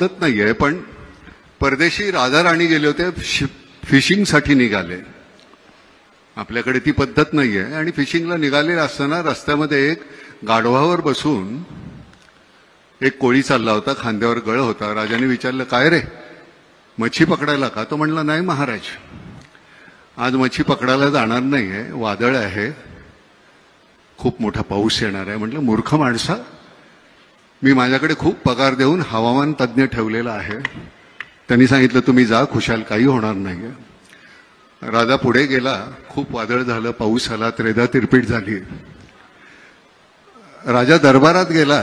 पद्धत नाहीये, पण परदेशी राजा राणी गेले होते, फिशिंगसाठी निघाले. आपल्याकडे ती पद्धत नाहीये. आणि फिशिंगला निघाले असताना रस्त्यामध्ये एक गाढवावर बसून एक कोळी चालला होता, खांद्यावर गळ होता. राजाने विचारलं, काय रे, मच्छी पकडायला का? तो म्हणला, नाही महाराज, आज मच्छी पकडायला जाणार नाहीये, वादळ आहे, खूप मोठा पाऊस येणार आहे. म्हटलं, मूर्ख माणसा, मी माझ्याकडे खूप पगार देऊन हवामान तज्ज्ञ ठेवलेला आहे. त्यांनी सांगितलं, तुम्ही जा, खुशाल, काही होणार नाहीये. राजा पुढे गेला. खूप वादळ झालं, पाऊस आला, त्रेधा तिरपीट झाली. राजा दरबारात गेला.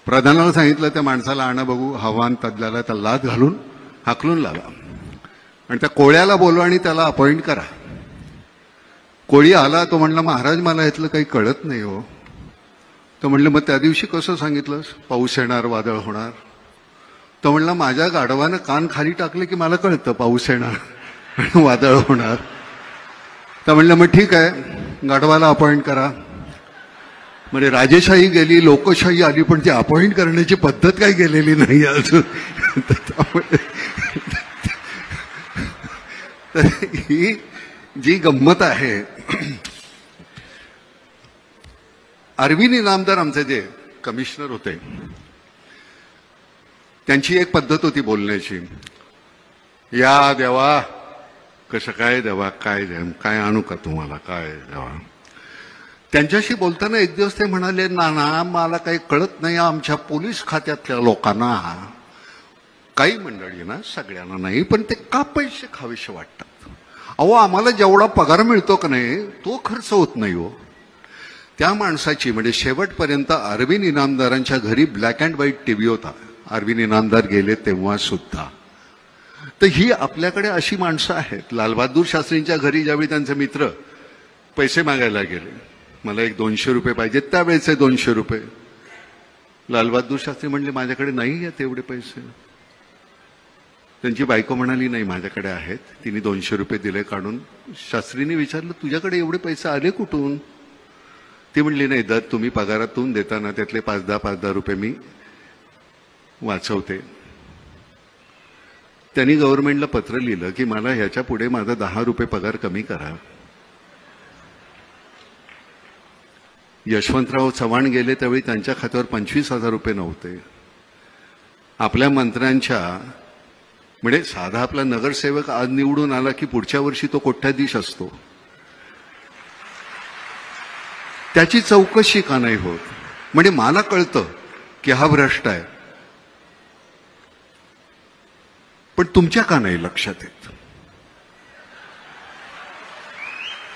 प्रधानाला सांगितलं, त्या माणसाला आणा बघू, हवामान तज्ज्ञाला. त्या लाद घालून हाकलून लावा आणि त्या कोळ्याला बोलवा आणि त्याला अपॉइंट करा. कोळी आला. तो म्हणला, महाराज, मला यातलं काही कळत नाही हो. तो म्हणलं, मग त्या दिवशी कसं सांगितलंस, पाऊस येणार, वादळ होणार? तो म्हणला, माझ्या गाढवानं कान खाली टाकले की मला कळतं पाऊस येणार वादळ होणार. तर म्हणलं, मग ठीक आहे, गाढवाला अपॉइंट करा. म्हणजे राजेशाही गेली, लोकशाही आली, पण ती अपॉइंट करण्याची पद्धत काही गेलेली नाही अजून. तर ही जी गंमत आहे, अरविंद इनामदार आमचे जे कमिशनर होते, त्यांची एक पद्धत होती बोलण्याची. या देवा, कसं काय देवा, काय आणू का तुम्हाला, काय देवा. त्यांच्याशी बोलताना एक दिवस ते म्हणाले, ना मला काही कळत नाही, आमच्या पोलीस खात्यातल्या लोकांना, काही मंडळी ना, सगळ्यांना नाही, पण ते का पैसे खावेसे वाटतात. अहो, आम्हाला जेवढा पगार मिळतो का नाही, तो खर्च होत नाही हो. त्या माणसाची, म्हणजे शेवटपर्यंत अरविंद इनामदारांच्या घरी ब्लॅक अँड व्हाईट टीव्ही होता, अरविंद इनामदार गेले तेव्हा सुद्धा. तर ही आपल्याकडे अशी माणसं आहेत. लालबहादूर शास्त्रींच्या घरी ज्यावेळी त्यांचे मित्र पैसे मागायला गेले, मला एक 200 रुपये पाहिजे, त्यावेळेचे 200 रुपये, लालबहादूर शास्त्री म्हणले, माझ्याकडे नाही आहेत एवढे पैसे. त्यांची बायको म्हणाली, नाही, माझ्याकडे आहेत. तिने 200 रुपये दिले काढून. शास्त्रीने विचारलं, तुझ्याकडे एवढे पैसे आले कुठून? ती म्हणली, नाही, दर तुम्ही पगारातून देताना त्यातले 5-10 रुपये मी वाचवते. त्यांनी गव्हर्नमेंटला पत्र लिहिलं की मला ह्याच्या पुढे माझा 10 रुपये पगार कमी करा. यशवंतराव चव्हाण गेले त्यावेळी त्यांच्या खात्यावर 25,000 रुपये नव्हते. आपल्या मंत्र्यांच्या, म्हणजे साधा आपला नगरसेवक आज निवडून आला की पुढच्या वर्षी तो कोट्याधीश असतो, त्याची चौकशी का नाही होत? म्हणजे मला कळतं की हा भ्रष्ट आहे, पण तुमच्या का नाही लक्षात येत?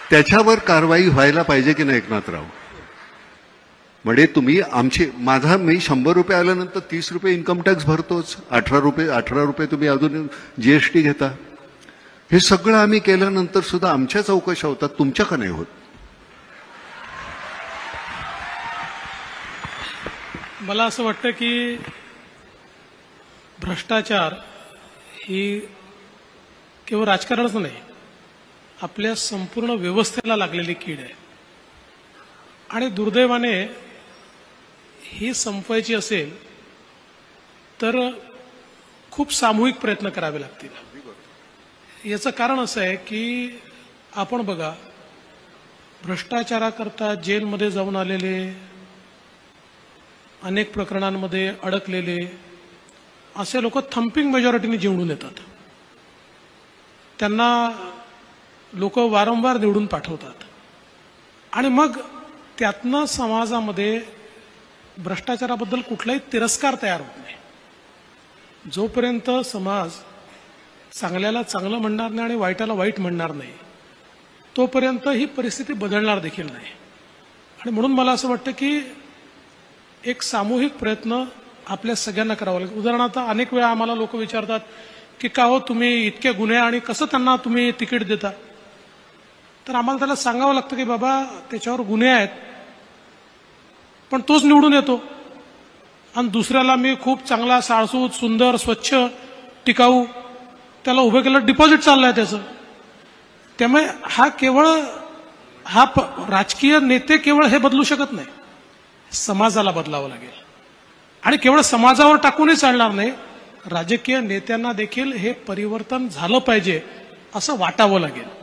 त्याच्यावर कारवाई व्हायला पाहिजे की नाही एकनाथराव? म्हणजे तुम्ही मी 100 रुपये आल्यानंतर 30 रुपये इन्कम टॅक्स भरतोच, 18 रुपये तुम्ही अजून जीएसटी घेता. हे सगळं आम्ही केल्यानंतर सुद्धा आमच्या चौकशा होतात, तुमच्या का नाही होत? मला असं वाटतं की भ्रष्टाचार ही केवळ राजकारणच नाही, आपल्या संपूर्ण व्यवस्थेला लागलेली कीड आहे. आणि दुर्दैवाने ही संपवायची असेल तर खूप सामूहिक प्रयत्न करावे लागतील. याचं कारण असं आहे की आपण बघा, भ्रष्टाचाराकरता जेलमध्ये जाऊन आलेले, अनेक प्रकरणांमध्ये अडकलेले असे लोक थंपिंग मेजॉरिटीने निवडून येतात. त्यांना लोक वारंवार निवडून पाठवतात आणि मग त्यातनं समाजामध्ये भ्रष्टाचाराबद्दल कुठलाही तिरस्कार तयार होत नाही. जोपर्यंत समाज चांगल्याला चांगलं म्हणणार नाही आणि वाईटाला वाईट म्हणणार नाही, तोपर्यंत ही परिस्थिती बदलणार देखील नाही. आणि म्हणून मला असं वाटतं की एक सामूहिक प्रयत्न आपल्या सगळ्यांना करावा लागेल. उदाहरणार्थ, अनेक वेळा आम्हाला लोक विचारतात की का हो तुम्ही इतके गुन्हे आणि कसं त्यांना तुम्ही तिकीट देता? तर आम्हाला त्याला सांगावं लागतं की बाबा, त्याच्यावर गुन्हे आहेत पण तोच निवडून येतो आणि दुसऱ्याला मी खूप चांगला, साळसूत, सुंदर, स्वच्छ, टिकाऊ त्याला उभं केलं, डिपॉझिट चाललंय त्याचं. त्यामुळे राजकीय नेते केवळ हे बदलू शकत नाही, समाजाला बदलावं लागेल. आणि केवळ समाजावर टाकूनही चालणार नाही, राजकीय नेत्यांना देखील हे परिवर्तन झालं पाहिजे असं वाटावं लागेल.